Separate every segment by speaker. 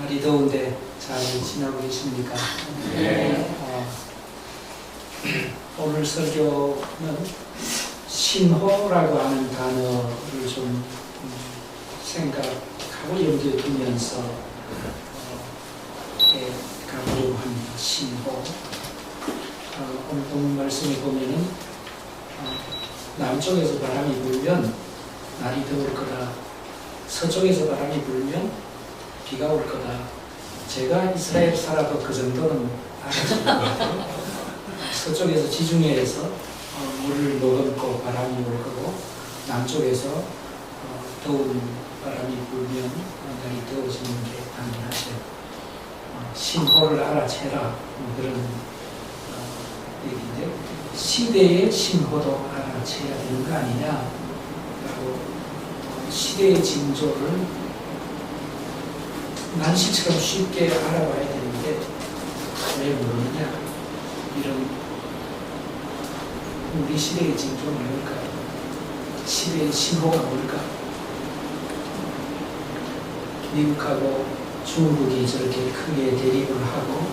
Speaker 1: 날이 더운데 잘 지나고 계십니까?
Speaker 2: 네.
Speaker 1: 오늘 설교는 신호라고 하는 단어를 좀 생각하고 염두에 두면서 가보려고 합니다. 신호. 오늘 본 말씀에 보면은 남쪽에서 바람이 불면 날이 더울 거다. 서쪽에서 바람이 불면 비가 올 거다. 제가 이스라엘 살아도 그 정도는 알아줄 것 같아요. 서쪽에서 지중해에서 물을 머금고 바람이 올 거고, 남쪽에서 더운 바람이 불면 날이 더워지는 게 당연하죠. 신호를 알아채라, 그런 얘기인데, 시대의 신호도 알아채야 되는 거 아니냐라고, 시대의 징조를 날씨처럼 쉽게 알아봐야 되는데 왜 모르느냐. 이런 우리 시대의 징조는 뭘까요? 시대의 신호가 뭘까? 미국하고 중국이 저렇게 크게 대립을 하고,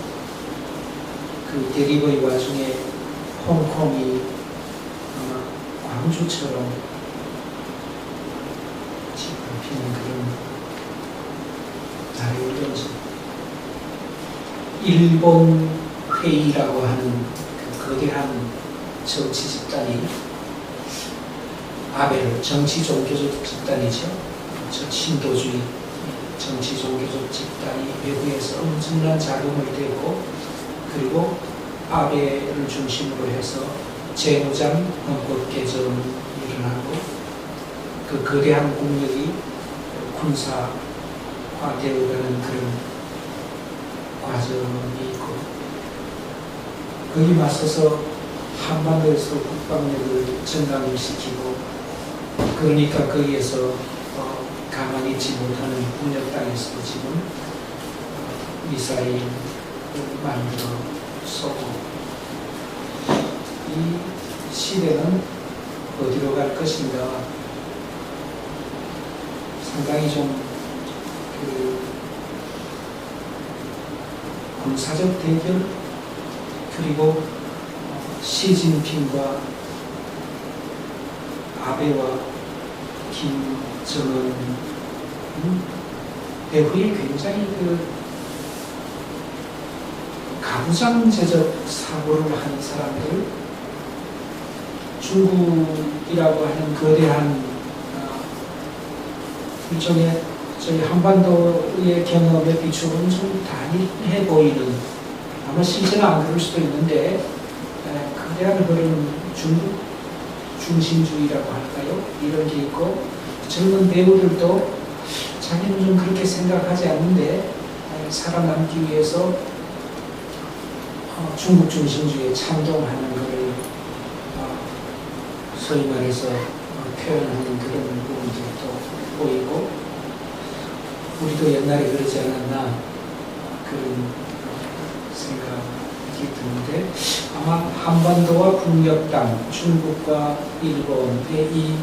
Speaker 1: 그 대립의 와중에 홍콩이 아마 광주처럼 짓밟히는 그런 날이 오던지, 일본 회의라고 하는 그 거대한 정치 집단이 아베를, 정치 종교적 집단이죠. 저 신도주의 정치 종교적 집단이 외부에서 엄청난 자금을 대고, 그리고 아베를 중심으로 해서 재무장 헌법 개정이 일어나고, 그 거대한 국력이 군사화되어가는 그런 과정이 있고, 거기 맞서서 한반도에서 국방력을 증강시키고, 그러니까 거기에서 가만히 있지 못하는 북녘 땅에서 지금 미사일 만들어 쏘고, 이 시대는 어디로 갈 것인가 상당히 좀 군사적 대결, 그리고 시진핑과 아베와 김정은 배후에 굉장히 가부장제적 사고를 하는 사람들, 중국이라고 하는 거대한 일종의 저희 한반도의 경험에 비추어는 좀 단일해 보이는, 아마 실제는 안 그럴 수도 있는데, 거대한 그런 중국 중심주의라고 할까요? 이런 게 있고, 젊은 배우들도 자기는 좀 그렇게 생각하지 않는데 살아남기 위해서 중국 중심주의에 찬동하는 것을 소위 말해서 표현하는 그런 부분들도 보이고, 우리도 옛날에 그러지 않았나 그런 생각이 드는데, 아마 한반도와 북녘 땅, 중국과 일본의 이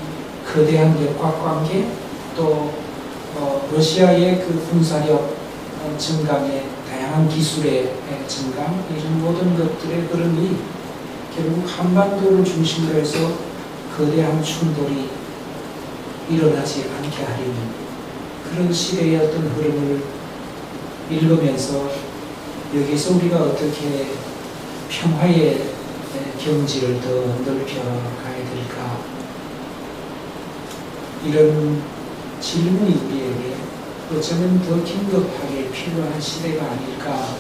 Speaker 1: 거대한 역학관계, 또 러시아의 그 군사력 증강의 다양한 기술의 증강, 이런 모든 것들의 흐름이 결국 한반도를 중심으로 해서 거대한 충돌이 일어나지 않게 하려는 그런 시대의 어떤 흐름을 읽으면서, 여기서 우리가 어떻게 평화의 경지를 더 넓혀 가야 될까, 이런 질문이 우리에게 어쩌면 더 긴급하게 필요한 시대가 아닐까.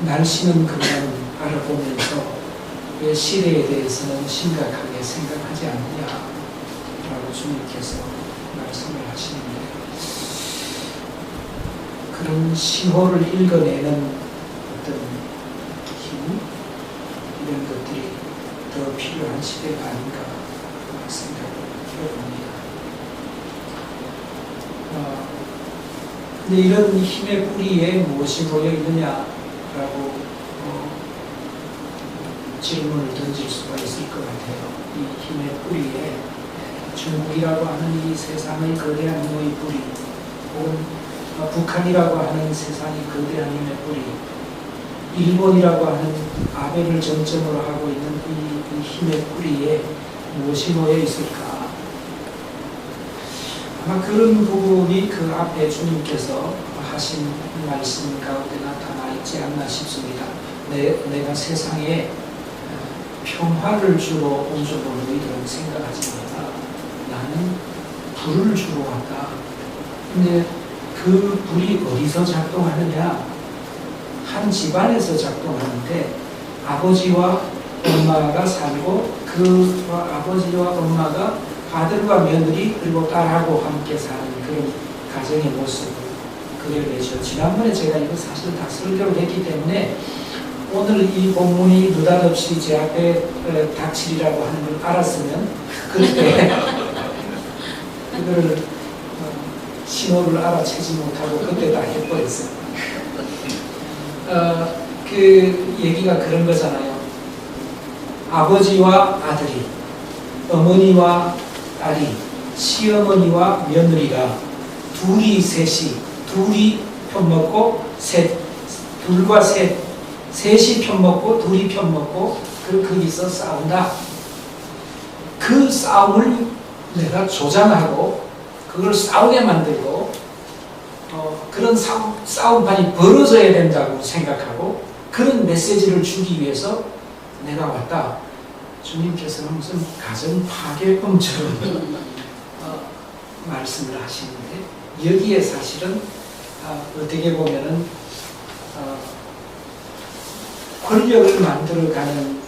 Speaker 1: 날씨는 그냥 알아보면서 왜 시대에 대해서는 심각하게 생각하지 않느냐라고 주님께서 말씀을 하시는데, 그런 신호를 읽어내는 어떤 힘, 이런 것들이 더 필요한 시대가 아닌가 생각을 해봅니다. 근데 이런 힘의 뿌리에 무엇이 놓여 있느냐라고 질문을 던질 수가 있을 것 같아요. 이 힘의 뿌리에 중국이라고 하는 이 세상의 거대한 힘의 뿌리, 혹은 북한이라고 하는 세상이 거대한 힘의 뿌리, 일본이라고 하는 아베를 정점으로 하고 있는 이 힘의 뿌리에 무엇이 놓여 있을까? 아마 그런 부분이 그 앞에 주님께서 하신 말씀 가운데 나타나 있지 않나 싶습니다. 내가 세상에 평화를 주러 온 줄로 너희들은 생각하지 마라. 나는 불을 주러 왔다. 근데 그 불이 어디서 작동하느냐? 한 집안에서 작동하는데 아버지와 엄마가 살고 그 아버지와 엄마가 아들과 며느리 그리고 딸하고 함께 사는 그런 가정의 모습을 그려내죠. 지난번에 제가 이거 사실 다 설교를 했기 때문에 오늘 이 본문이 느닷없이 제 앞에 닥치리라고 하는 걸 알았으면 그때 그거를 신호를 알아채지 못하고 그때 다 해버렸어요. 그 얘기가 그런 거잖아요. 아버지와 아들이, 어머니와 딸이, 시어머니와 며느리가 둘이 셋이, 둘이 편먹고 둘과 셋이 편먹고 둘이 편먹고 거기서 싸운다. 그 싸움을 내가 조장하고 그걸 싸우게 만들고 그런 싸움판이 벌어져야 된다고 생각하고 그런 메시지를 주기 위해서 내가 왔다. 주님께서는 무슨 가정 파괴범처럼 말씀을 하시는데 여기에 사실은 어떻게 보면은 권력을 만들어가는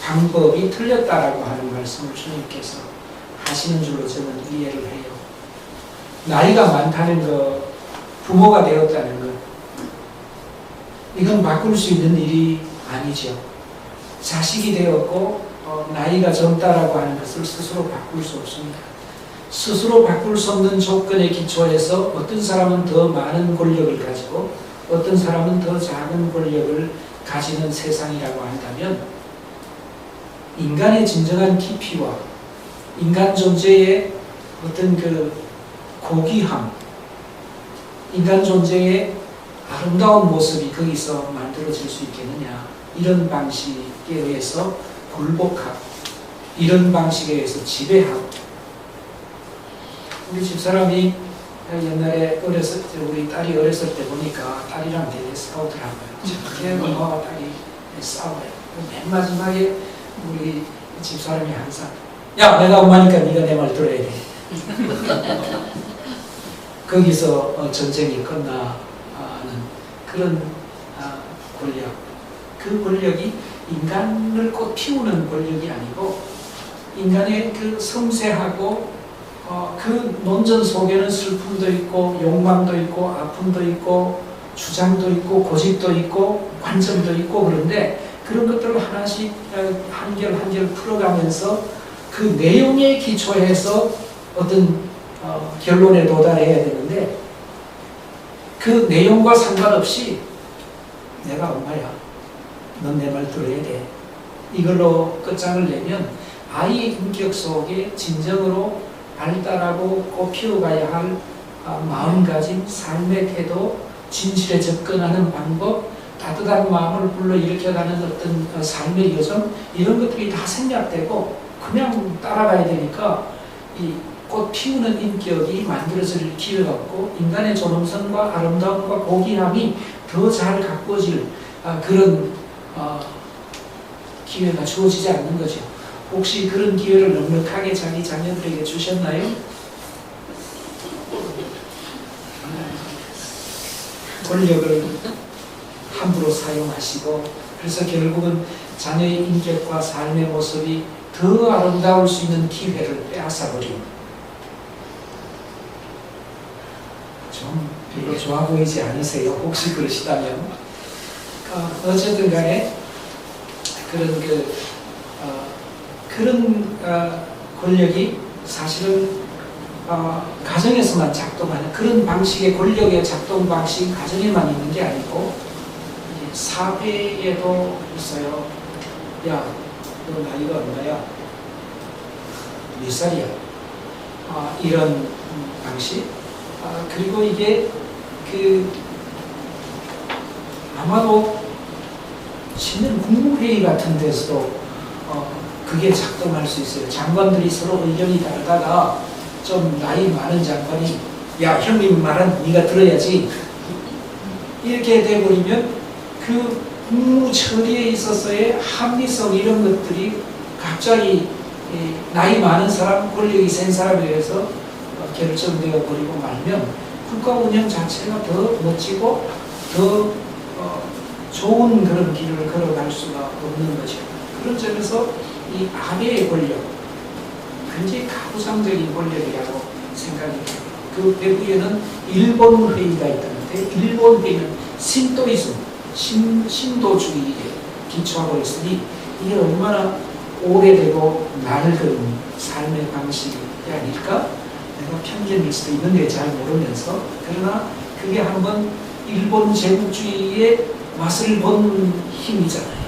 Speaker 1: 방법이 틀렸다라고 하는 말씀을 주님께서 하시는 줄로 저는 이해를 해요. 나이가 많다는 것, 부모가 되었다는 것, 이건 바꿀 수 있는 일이 아니죠. 자식이 되었고 나이가 젊다라고 하는 것을 스스로 바꿀 수 없습니다. 스스로 바꿀 수 없는 조건에 기초해서 어떤 사람은 더 많은 권력을 가지고 어떤 사람은 더 작은 권력을 가지는 세상이라고 한다면 인간의 진정한 깊이와 인간 존재의 어떤 그 고귀함, 인간 존재의 아름다운 모습이 거기서 만들어질 수 있겠느냐. 이런 방식에 의해서 굴복하고 이런 방식에 의해서 지배하고 우리 집사람이 옛날에 우리 딸이 어렸을 때 보니까 딸이랑 되게 싸우더라고요. 저렇게 엄마와 딸이 싸워요. 맨 마지막에 우리 집사람이 항상 야 내가 엄마니까 네가 내 말 들어야 돼. 거기서 전쟁이 끝나는 그런 권력. 그 권력이 인간을 꽃 피우는 권력이 아니고 인간의 그 섬세하고 그 논전 속에는 슬픔도 있고 욕망도 있고 아픔도 있고 주장도 있고 고집도 있고 관점도 있고 그런데 그런 것들을 하나씩 한결 한결 풀어가면서 그 내용에 기초해서 어떤 결론에 도달해야 되는데 그 내용과 상관없이 내가 엄마야 넌 내 말 들어야 돼 이걸로 끝장을 내면 아이의 인격 속에 진정으로 발달하고 꽃피워가야 할 마음가짐, 삶의 태도, 진실에 접근하는 방법, 따뜻한 마음을 불러일으켜가는 어떤 삶의 여정 이런 것들이 다 생략되고 그냥 따라가야 되니까 이 꽃 피우는 인격이 만들어질 기회가 없고 인간의 존엄성과 아름다움과 고귀함이 더 잘 가꾸어질 그런 기회가 주어지지 않는 거죠. 혹시 그런 기회를 넉넉하게 자기 자녀들에게 주셨나요? 권력을 함부로 사용하시고 그래서 결국은 자녀의 인격과 삶의 모습이 더 아름다울 수 있는 기회를 빼앗아버립니다. 좀 별로 좋아 보이지 않으세요? 혹시 그러시다면 어쨌든 간에 그런 권력이 사실은 가정에서만 작동하는 그런 방식의 권력의 작동 방식 가정에만 있는 게 아니고 사회에도 있어요. 야, 너 나이가 얼마야? 몇 살이야? 이런 방식 그리고 이게 아마도 신년 국무회의 같은 데서도 그게 작동할 수 있어요. 장관들이 서로 의견이 다르다가 좀 나이 많은 장관이 야 형님 말은 네가 들어야지 이렇게 돼버리면 그 국무 처리에 있어서의 합리성 이런 것들이 갑자기 나이 많은 사람, 권력이 센 사람에 의해서 결정되어 버리고 말면 국가 운영 자체가 더 멋지고 더 좋은 그런 길을 걸어갈 수가 없는 거죠. 그런 점에서 이 아베의 권력, 굉장히 가부장적인 권력이라고 생각이 됩니다. 그 배후에는 일본 회의가 있다는데 일본 회의는 신도이즘, 신도주의에 기초하고 있으니 이게 얼마나 오래되고 낡은 삶의 방식이 아닐까? 내가 편견일 수도 있는데 잘 모르면서 그러나 그게 한번 일본 제국주의의 맛을 본 힘이잖아요.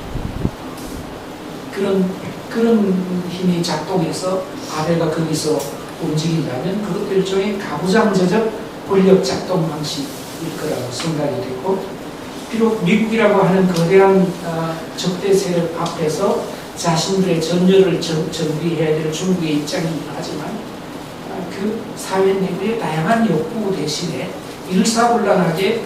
Speaker 1: 그런 힘이 작동해서 아베가 거기서 움직인다면 그것도 일종의 가부장제적 권력 작동 방식일 거라고 생각이 되고 비록 미국이라고 하는 거대한 적대 세력 앞에서 자신들의 전열을 정비해야 될 중국의 입장이긴 하지만 그 사회 내부의 다양한 욕구 대신에 일사불란하게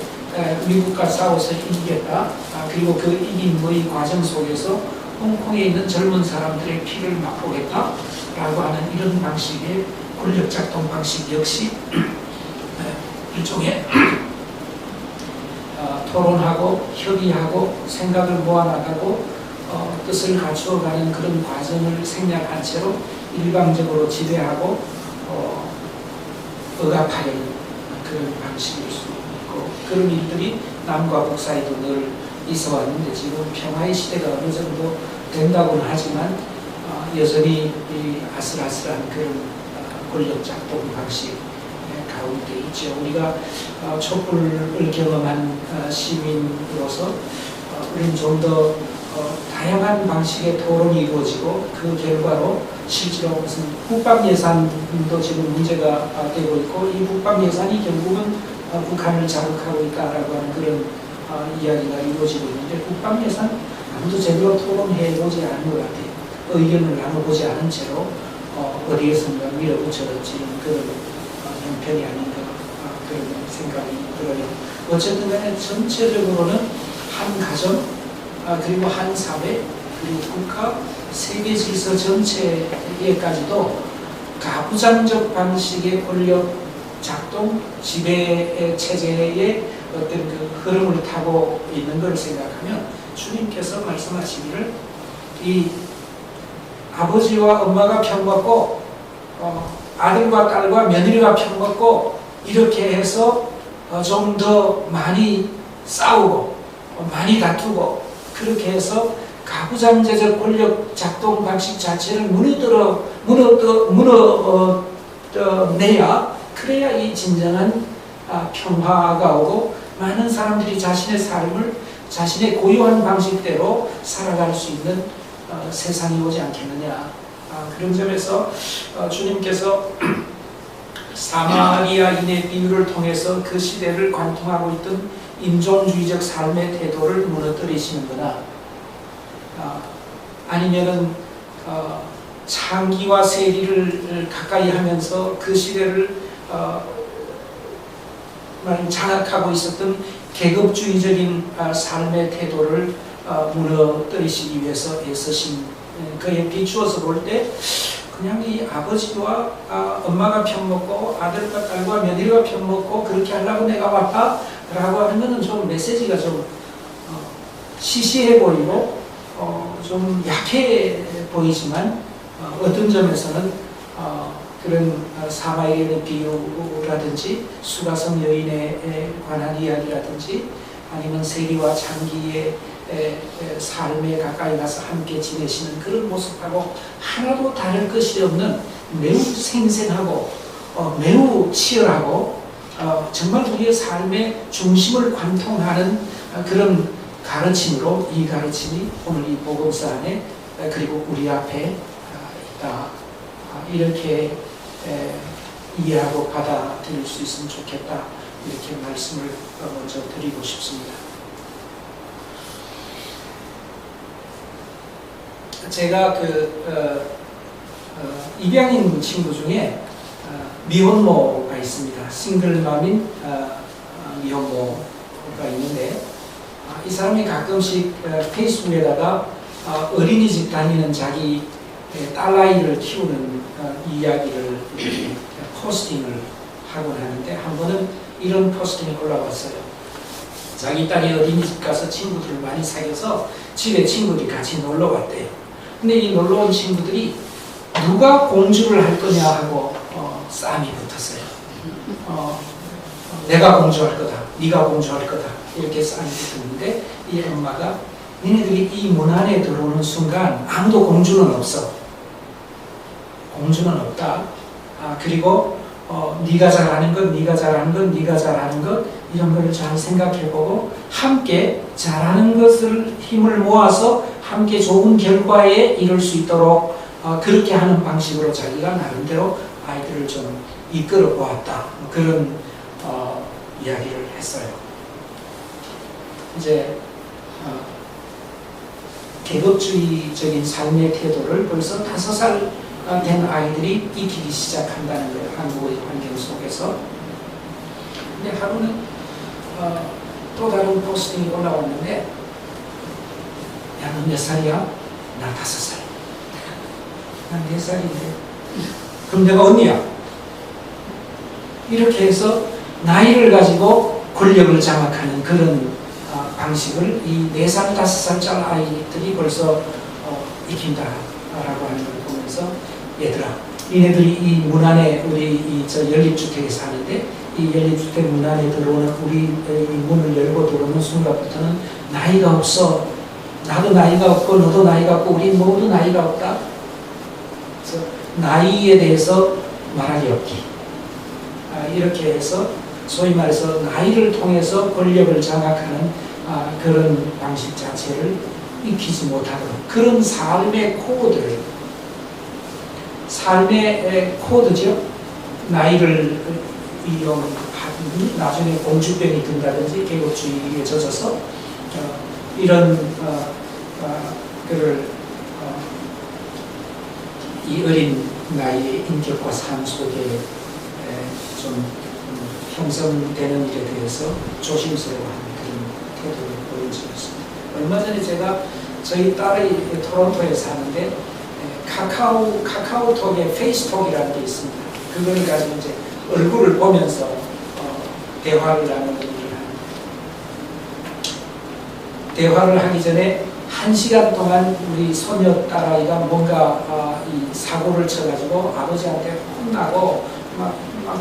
Speaker 1: 미국과 싸워서 이기겠다. 그리고 그 이김의 과정 속에서 홍콩에 있는 젊은 사람들의 피를 맛보겠다. 라고 하는 이런 방식의 권력작동 방식 역시 일종의 토론하고 협의하고 생각을 모아나가고 뜻을 갖추어가는 그런 과정을 생략한 채로 일방적으로 지배하고 억압하는 그런 방식일 수 있고 그런 일들이 남과 북 사이도 늘 있어 왔는데 지금 평화의 시대가 어느 정도 된다고는 하지만 여전히 이 아슬아슬한 그런 권력 작동 방식 가운데 있죠. 우리가 촛불을 경험한 시민으로서 우리는 좀 더 다양한 방식의 토론이 이루어지고 그 결과로 실제로 무슨 국방 예산도 지금 문제가 되고 있고 이 국방 예산이 결국은 북한을 자극하고 있다라고 하는 그런 이야기가 이루어지고 있는데 국방 예산 아무도 제대로 토론해보지 않은 것 같아요. 의견을 나눠보지 않은 채로 어디에선가 밀어붙여졌지 그런 형편이 아닌가 그런 생각이 들어요. 어쨌든 간에 전체적으로는 한 가정 그리고 한 사회 그리고 국가 세계 질서 전체에까지도 가부장적 방식의 권력 작동 지배 체제의 어떤 그 흐름을 타고 있는 걸 생각하면 주님께서 말씀하시기를 이 아버지와 엄마가 평받고 아들과 딸과 며느리가 평받고 이렇게 해서 좀 더 많이 싸우고 많이 다투고 그렇게 해서 가부장제적 권력 작동 방식 자체를 무너내야 그래야 이 진정한 평화가 오고 많은 사람들이 자신의 삶을 자신의 고유한 방식대로 살아갈 수 있는 세상이 오지 않겠느냐. 그런 점에서 주님께서 사마리아인의 비유를 통해서 그 시대를 관통하고 있던 인종주의적 삶의 태도를 무너뜨리시는구나. 아니면은 창기와 세리를 가까이 하면서 그 시대를 장악하고 있었던 계급주의적인 삶의 태도를 무너뜨리시기 위해서 애쓰신 그에 비추어서 볼 때 그냥 이 아버지와 엄마가 편먹고 아들과 딸과 며느리가 편먹고 그렇게 하려고 내가 왔다 라고 하는 것은 좀 메시지가 좀 시시해 보이고 좀 약해 보이지만 어떤 점에서는 그런 사마리아인의 비유라든지 수가성 여인에 관한 이야기라든지 아니면 세리와 창기의 삶에 가까이 가서 함께 지내시는 그런 모습하고 하나도 다를 것이 없는 매우 생생하고 매우 치열하고 정말 우리의 삶의 중심을 관통하는 그런 가르침으로 이 가르침이 오늘 이 복음서 안에 그리고 우리 앞에 있다. 이렇게 이해하고 받아들일 수 있으면 좋겠다. 이렇게 말씀을 먼저 드리고 싶습니다. 제가 입양인 친구 중에 미혼모가 있습니다. 싱글맘인 미혼모가 있는데 이 사람이 가끔씩 페이스북에다가 어린이집 다니는 자기 딸아이를 키우는 이야기를 포스팅을 하곤 하는데 한 번은 이런 포스팅이 올라왔어요. 자기 딸이 어린이집 가서 친구들을 많이 사귀어서 집에 친구들이 같이 놀러 왔대요. 근데 이 놀러 온 친구들이 누가 공주를 할 거냐 하고 싸움이 붙었어요. 내가 공주할 거다, 네가 공주할 거다, 이렇게 싸움이 붙었는데 이 엄마가 니네들이 이 문 안에 들어오는 순간 아무도 공주는 없어. 공주는 없다. 그리고 네가 잘하는 것, 네가 잘하는 것, 네가 잘하는 것, 이런 걸 잘 생각해보고 함께 잘하는 것을 힘을 모아서 함께 좋은 결과에 이룰 수 있도록 그렇게 하는 방식으로 자기가 나름대로 아이들을 좀 이끌어 보았다. 그런 이야기를 했어요. 이제 계급주의적인 삶의 태도를 벌써 5살 된 아이들이 익히기 시작한다는 거예요. 한국의 환경 속에서. 근데 하루는 또 다른 포스팅이 올라왔는데 야, 너 몇 살이야? 나 5살. 난 4살인데. 그럼 내가 언니야. 이렇게 해서 나이를 가지고 권력을 장악하는 그런 방식을 이 4살, 5살짜리 아이들이 벌써 익힌다라고 하는 걸 보면서 얘들아, 니네들이 이 문 안에 우리 저 연립주택에 사는데 이 연립주택 문 안에 들어오는 우리 이 문을 열고 들어오는 순간부터는 나이가 없어. 나도 나이가 없고 너도 나이가 없고 우리 모두 나이가 없다. 그래서 나이에 대해서 말하기 없기. 이렇게 해서 소위 말해서 나이를 통해서 권력을 장악하는 그런 방식 자체를 익히지 못하도록 그런 삶의 코드를 삶의 코드죠. 나이를 이용하는 나중에 공주병이 든다든지 계급주의에 젖어서 이런 그를 이 어린 나이의 인격과 삶 속에 좀 형성되는 일에 대해서 조심스러워하는 그런 태도를 보인 적이 있습니다. 얼마 전에 제가 저희 딸이 토론토에 사는데 카카오톡에 페이스톡이라는 게 있습니다. 그걸 가지고 이제 얼굴을 보면서 대화를 나누는 일을 하는데 대화를 하기 전에 1시간 동안 우리 소녀 딸아이가 뭔가 이 사고를 쳐가지고 아버지한테 혼나고 막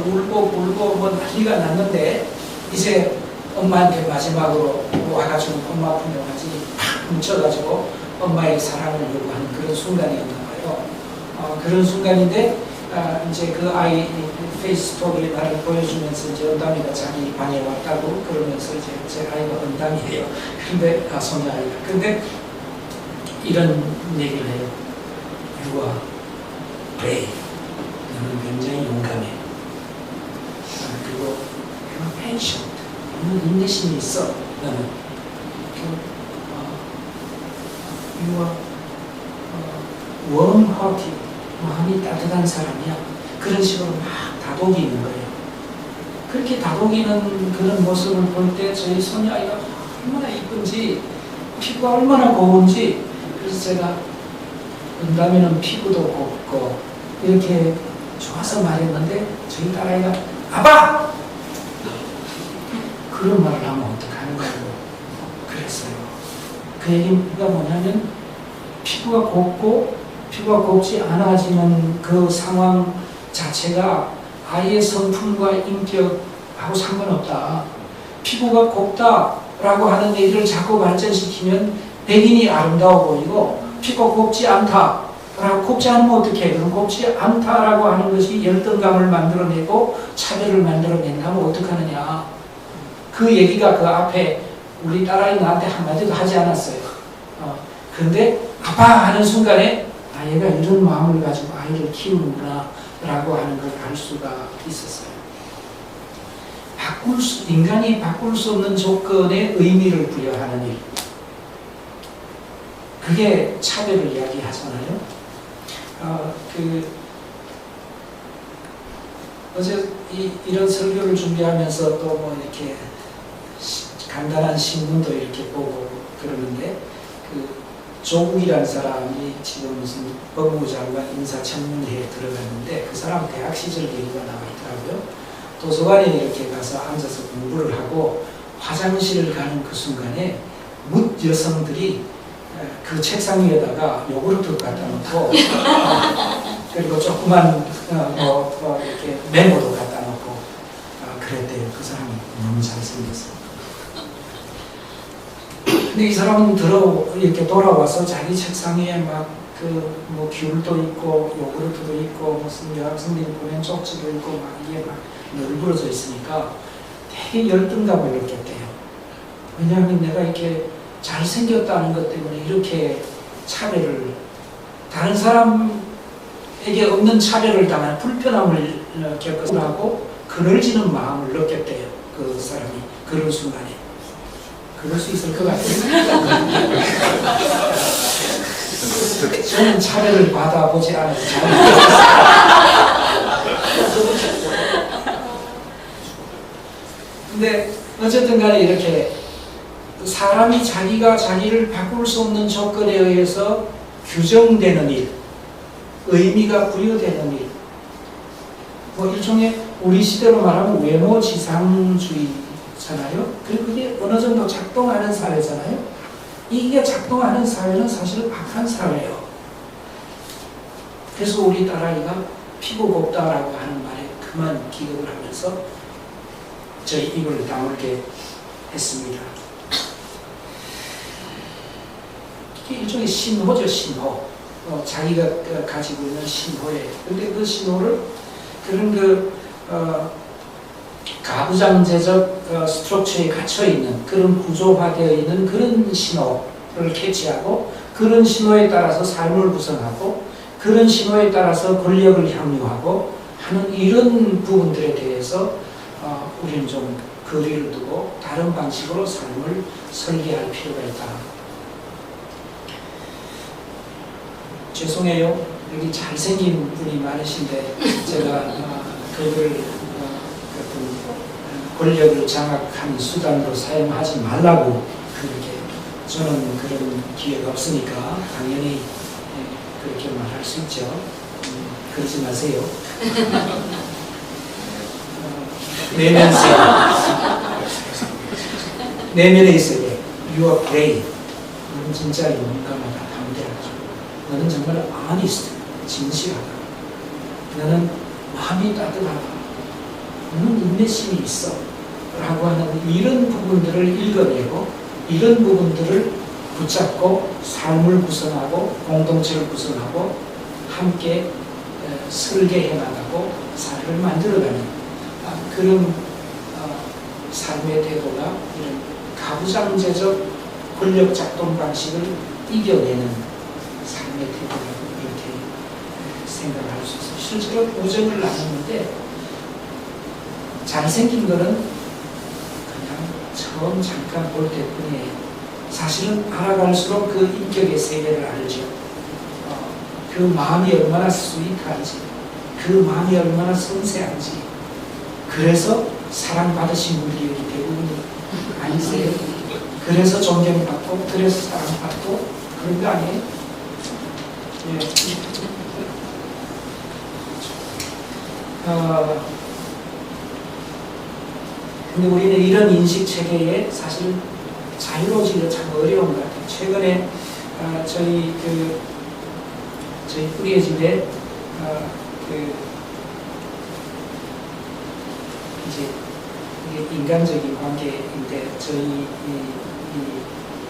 Speaker 1: 울고 뭐 난리가 났는데 이제 엄마한테 마지막으로 와가지고 엄마 품에 같이 팍 뭉쳐가지고 엄마의 사랑을 요구하는 그런 순간이었나 봐요. 그런 순간인데 이제 그 아이 페이스톡에 나를 보여주면서 이제 은담이가 자기 방에 왔다고 그러면서 이제 제 아이가 은담이에요. 근데 소녀 아이가 근데 이런 얘기를 해요. You are brave. 너는 굉장히 용감해. 그리고 you're patient. 너는 인내심이 있어. 너는 you are warm-hearted. 마음이 따뜻한 사람이야. 그런 식으로 막 다독이는 거예요. 그렇게 다독이는 그런 모습을 볼 때 저희 소녀아이가 얼마나 이쁜지 피부가 얼마나 고운지 그래서 제가 은담이는 피부도 곱고 이렇게 좋아서 말했는데 저희 딸아이가 아빠! 그런 말을 하면 어떡하는 거고 그랬어요. 그 얘기가 뭐냐면 피부가 곱지 않아지는 그 상황 자체가 아이의 성품과 인격하고 상관없다. 피부가 곱다라고 하는 얘기를 자꾸 발전시키면 백인이 아름다워 보이고 피부가 곱지 않다. 곱지 않으면 어떻게 해? 그럼 곱지 않다라고 하는 것이 열등감을 만들어내고 차별을 만들어낸다면 어떡하느냐. 그 얘기가 그 앞에 우리 딸아이 나한테 한마디도 하지 않았어요. 그런데 아빠 하는 순간에 얘가 이런 마음을 가지고 아이를 키우는구나. 라고 하는 걸 알 수가 있었어요. 인간이 바꿀 수 없는 조건에 의미를 부여하는 일. 그게 차별을 이야기하잖아요. 어제 이런 설교를 준비하면서 또 뭐 이렇게 간단한 신문도 이렇게 보고 그러는데, 조국이라는 사람이 지금 무슨 법무부 장관 인사청문회에 들어갔는데 그 사람 대학 시절 얘기가 나와 있더라고요. 도서관에 이렇게 가서 앉아서 공부를 하고 화장실을 가는 그 순간에 묻 여성들이 그 책상 위에다가 요구르트 갖다 놓고 그리고 조그만 이렇게 메모도 갖다 놓고 그랬대요. 그 사람이 너무 잘생겼어요. 근데 이 사람은 이렇게 돌아와서 자기 책상 위에 막 뭐 귤도 있고 요구르트도 있고 무슨 여학생들이 보낸 쪽지도 있고 막 이게 막 널브러져 있으니까 되게 열등감을 느꼈대요. 왜냐하면 내가 이렇게 잘생겼다는 것 때문에 이렇게 다른 사람에게 없는 차별을 당한 불편함을 겪으라고 그늘지는 마음을 느꼈대요. 그 사람이 그런 순간에. 그럴 수 있을 것 같아요. 저는 차별을 받아보지 않아서 잘 근데 어쨌든 간에 이렇게 사람이 자기가 자기를 바꿀 수 없는 조건에 의해서 규정되는 일, 의미가 부여되는 일, 뭐 일종의 우리 시대로 말하면 외모지상주의잖아요. 그리고 그게 어느 정도 작동하는 사회잖아요. 이게 작동하는 사회는 사실 악한 사회예요. 그래서 우리 딸아이가 피부 곱다라고 하는 말에 그만 기겁을 하면서 저희 입을 다물게 했습니다. 이게 일종의 신호죠, 신호. 자기가 가지고 있는 신호에. 근데 그 신호를 그런 가부장제적 스트럭처에 갇혀있는 그런 구조화되어 있는 그런 신호를 캐치하고 그런 신호에 따라서 삶을 구성하고 그런 신호에 따라서 권력을 향유하고 하는 이런 부분들에 대해서 우리는 좀 거리를 두고 다른 방식으로 삶을 설계할 필요가 있다. 죄송해요. 여기 잘생긴 분이 많으신데 제가 그들을 권력을 장악한 수단으로 사용하지 말라고 그렇게 저는 그런 기회가 없으니까 당연히 그렇게 말할 수 있죠. 그러지 마세요. 내면에 있어요. You are brave. 너는 진짜 용감하다, 담대하다. 너는 정말 honest, 진실하다. 너는 마음이 따뜻하다. 너는 인내심이 있어 라고 하는 이런 부분들을 읽어내고 이런 부분들을 붙잡고 삶을 구성하고 공동체를 구성하고 함께 설계해 나가고 사회를 만들어가는 그런 삶의 태도가 이런 가부장제적 권력 작동 방식을 이겨내는 삶의 태도라고 이렇게 생각할 수 있어요. 실제로 우정을 나누는데 잘생긴 거는 그냥 처음 잠깐 볼 때뿐이에요. 사실은 알아갈수록 그 인격의 세계를 알죠. 그 마음이 얼마나 스윗한지, 그 마음이 얼마나 섬세한지. 그래서 사랑받으신 분들이 여기 대부분이 아니세요? 그래서 존경받고, 그래서 사랑받고, 그런 거 아니에요? 예. 근데 우리는 이런 인식 체계에 사실 자유로워지기가 참 어려운 것 같아요. 최근에 저희 뿌리의 집에 이제 이게 인간적인 관계인데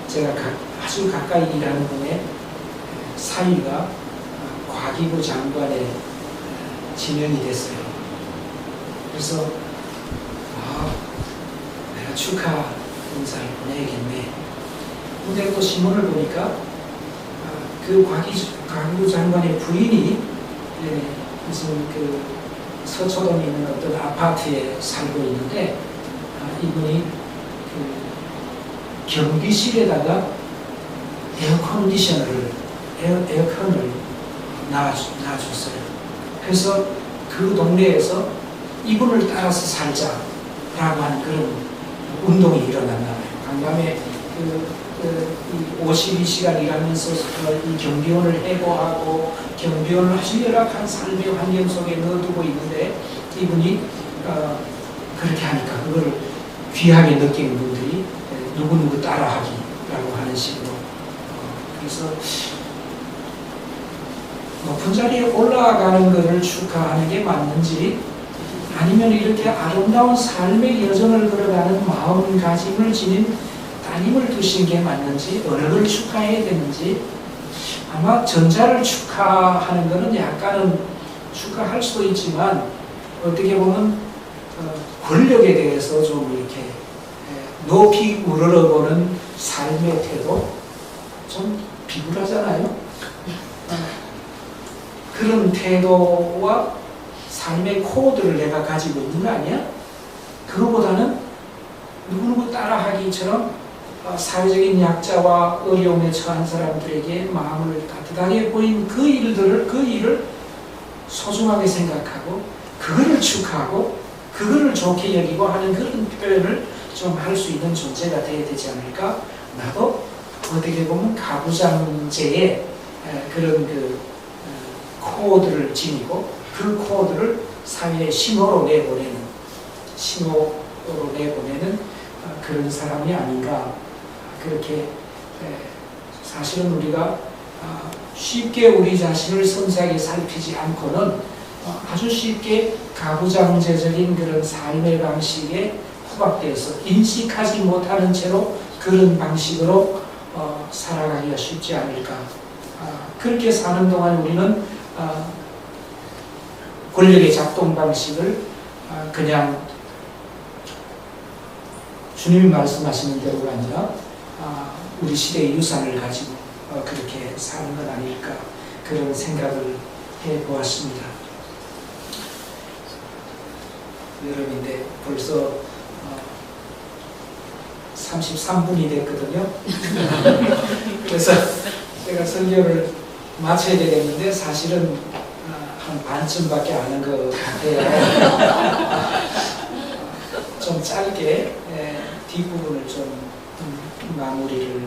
Speaker 1: 제가 아주 가까이 일하는 분의 사위가 과기부 장관에 지명이 됐어요. 그래서 내가 축하 인사를 보내야겠네. 근데 또 신문을 보니까 그 과기부 장관의 부인이 무슨 그 서초동에 있는 어떤 아파트에 살고 있는데 이분이 그 경비실에다가 에어컨을 놔줬어요. 그래서 그 동네에서 이분을 따라서 살자라고 하는 그런 운동이 일어났나 봐요. 간밤에 52시간 일하면서 이 경비원을 해고하고 경비원을 아주 열악한 삶의 환경 속에 넣어두고 있는데 이분이 그렇게 하니까 그걸 귀하게 느끼는 분들이 누구누구 따라하기라고 하는 식으로 그래서 높은 자리에 올라가는 것을 축하하는 게 맞는지 아니면 이렇게 아름다운 삶의 여정을 걸어가는 마음가짐을 지닌 따님을 두신 게 맞는지 어느 걸 축하해야 되는지 아마 전자를 축하하는 것은 약간은 축하할 수도 있지만 어떻게 보면 권력에 대해서 좀 이렇게 높이 우러러보는 삶의 태도 좀 비굴하잖아요. 그런 태도와 삶의 코드를 내가 가지고 있는 거 아니야? 그거보다는 누구누구 따라하기처럼 사회적인 약자와 어려움에 처한 사람들에게 마음을 따뜻하게 보인 그 일을 소중하게 생각하고 그거를 축하하고 그거를 좋게 여기고 하는 그런 표현을 좀 할 수 있는 존재가 되어야 되지 않을까? 나도 어떻게 보면 가부장제의 그런 그 코드를 지니고 그 코드를 사회의 신호로 내보내는 그런 사람이 아닌가. 그렇게 사실은 우리가 쉽게 우리 자신을 섬세하게 살피지 않고는 아주 쉽게 가부장제적인 그런 삶의 방식에 후박되어서 인식하지 못하는 채로 그런 방식으로 살아가기가 쉽지 않을까. 그렇게 사는 동안 우리는 권력의 작동 방식을 그냥 주님이 말씀하시는 대로가 아니라 우리 시대의 유산을 가지고 그렇게 사는 건 아닐까 그런 생각을 해보았습니다. 여러분인데 벌써 33분이 됐거든요. 그래서 제가 설교를 마쳐야 되겠는데 사실은 한 반쯤밖에 안 한 것 같아요. 좀 짧게 뒷부분을 좀 마무리를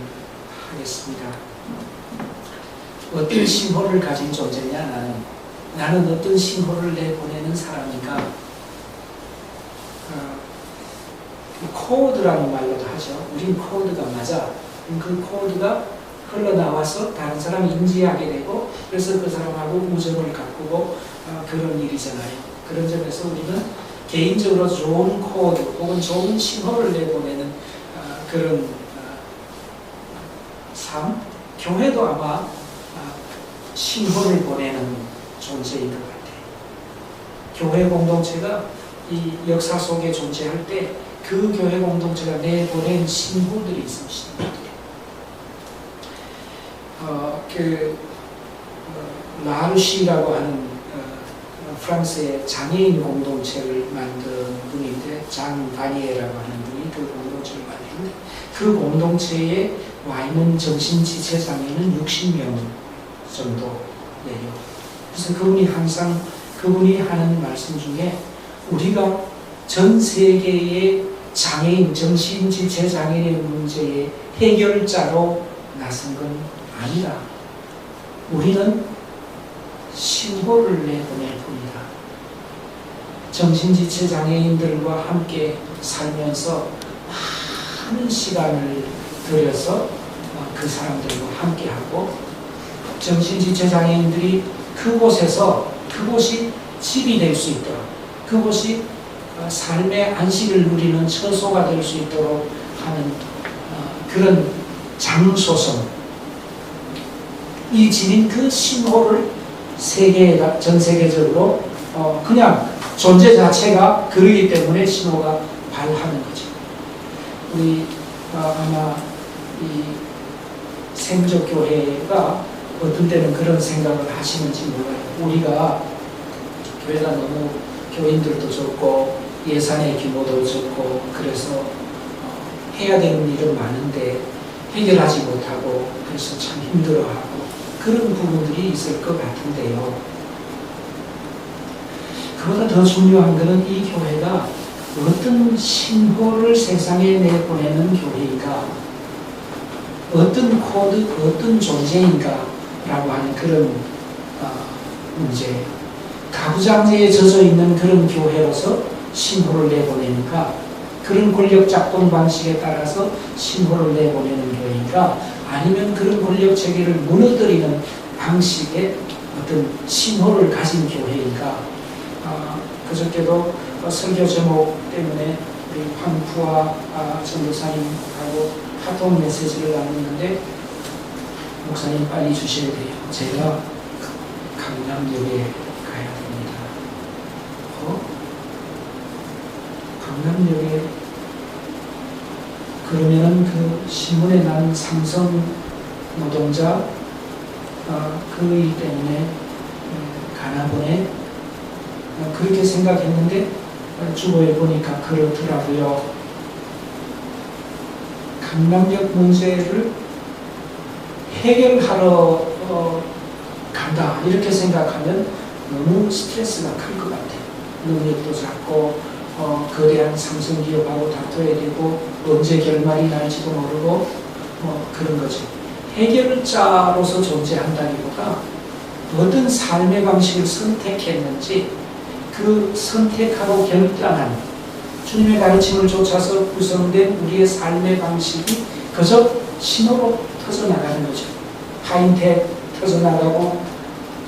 Speaker 1: 하겠습니다. 어떤 신호를 가진 존재냐 나는 어떤 신호를 내보내는 사람인가. 코드라는 말로도 하죠. 우린 코드가 맞아. 그 코드가 흘러나와서 다른 사람이 인지하게 되고 그래서 그 사람하고 우정을 가꾸고 그런 일이잖아요. 그런 점에서 우리는 개인적으로 좋은 코드 혹은 좋은 신호를 내보내는 그런 삶, 교회도 아마 신호를 보내는 존재인 것 같아요. 교회 공동체가 이 역사 속에 존재할 때 그 교회 공동체가 내보낸 신호들이 있습니다. 라르시라고 하는 프랑스의 장애인 공동체를 만든 분인데 장 바니에라고 하는 분이 그 공동체를 만드는데 그 공동체에 와 있는 정신지체 장애인은 60명 정도예요. 그래서 그분이 하는 말씀 중에 우리가 전 세계의 장애인, 정신지체 장애인의 문제의 해결자로 나선 건 아니다. 우리는 신호를 내보낼 뿐이다. 정신지체 장애인들과 함께 살면서 많은 시간을 들여서 그 사람들과 함께하고 정신지체 장애인들이 그곳이 집이 될 수 있도록 그곳이 삶의 안식을 누리는 처소가 될 수 있도록 하는 그런 장소성 이 지닌 그 신호를 전 세계적으로 그냥 존재 자체가 그러기 때문에 신호가 발하는 거죠. 우리 아마 이 생적교회가 어떤 때는 그런 생각을 하시는지 몰라요. 우리가 교회가 너무 교인들도 적고 예산의 규모도 적고 그래서 해야 되는 일은 많은데 해결하지 못하고 그래서 참 힘들어하고 그런 부분들이 있을 것 같은데요. 그보다 더 중요한 것은 이 교회가 어떤 신호를 세상에 내보내는 교회인가, 어떤 코드, 어떤 존재인가라고 하는 그런 문제. 가부장제에 젖어 있는 그런 교회로서 신호를 내보내니까 그런 권력 작동 방식에 따라서 신호를 내보내는 교회인가, 아니면 그런 권력 체계를 무너뜨리는 방식의 어떤 신호를 가진 교회인가. 그저께도 설교 제목 때문에 우리 황푸아 전도사님하고 카톡 메시지를 나눴는데, 목사님 빨리 주셔야 돼요. 제가 강남역에 가야 됩니다. 강남역에 그러면은 그 신문에 난 삼성 노동자 그이 때문에 가나 보네. 그렇게 생각했는데 주보에 보니까 그렇더라고요. 강남역 문제를 해결하러 간다 이렇게 생각하면 너무 스트레스가 클 것 같아요. 능력도 작고 거대한 삼성기업하고 다퉈야 되고 언제 결말이 날지도 모르고 그런 거죠. 해결자로서 존재한다기보다 어떤 삶의 방식을 선택했는지 그 선택하고 결단한 주님의 가르침을 쫓아서 구성된 우리의 삶의 방식이 그저 신호로 터져나가는 거죠. 하인택 터져나가고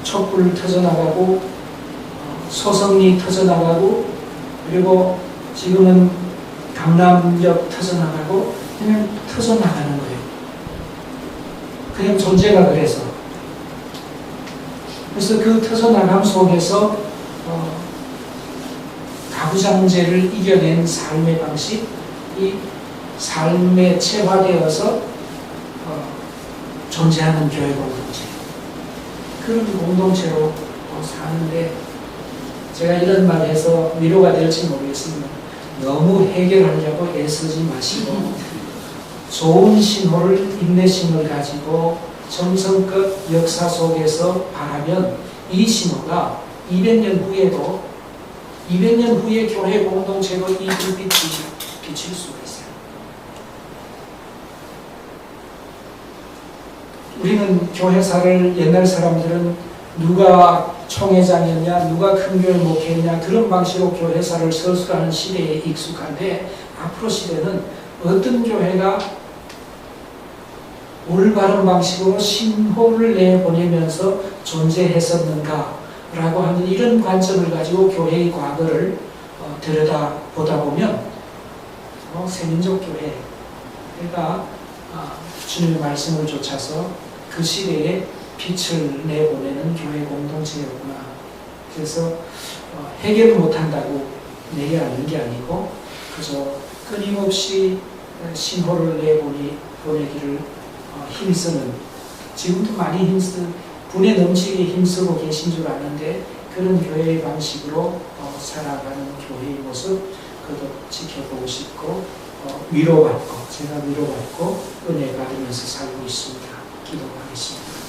Speaker 1: 촛불 터져나가고 소성리 터져나가고 그리고 지금은 강남역 터져나가고 그냥 터져나가는 거예요. 그냥 존재가 그래서. 그래서 그 터져나감 속에서 가부장제를 이겨낸 삶의 방식, 이 삶에 체화되어서 존재하는 교회 공동체, 그런 공동체로 사는데, 제가 이런 말 해서 위로가 될지 모르겠습니다. 너무 해결하려고 애쓰지 마시고 좋은 신호를, 인내심을 가지고 정성껏 역사 속에서 바라면 이 신호가 200년 후에도 200년 후에 교회 공동체로 이 불빛이 비칠 수가 있어요. 우리는 교회사를, 옛날 사람들은 누가 총회장이었냐, 누가 큰 교회 목회했냐, 그런 방식으로 교회사를 서술하는 시대에 익숙한데, 앞으로 시대는 어떤 교회가 올바른 방식으로 신호를 내보내면서 존재했었는가 라고 하는 이런 관점을 가지고 교회의 과거를 들여다보다 보면 세민족교회가 주님의 말씀을 좇아서 그 시대에 빛을 내보내는 교회 공동체였구나. 그래서 해결 못한다고 내려앉는 게 아니고 그저 끊임없이 신호를 내보내기를 힘쓰는, 지금도 많이 분에 넘치게 힘쓰고 계신 줄 아는데, 그런 교회의 방식으로 살아가는 교회의 모습 그것도 지켜보고 싶고 위로받고, 제가 위로받고 은혜 받으면서 살고 있습니다. 기도하겠습니다.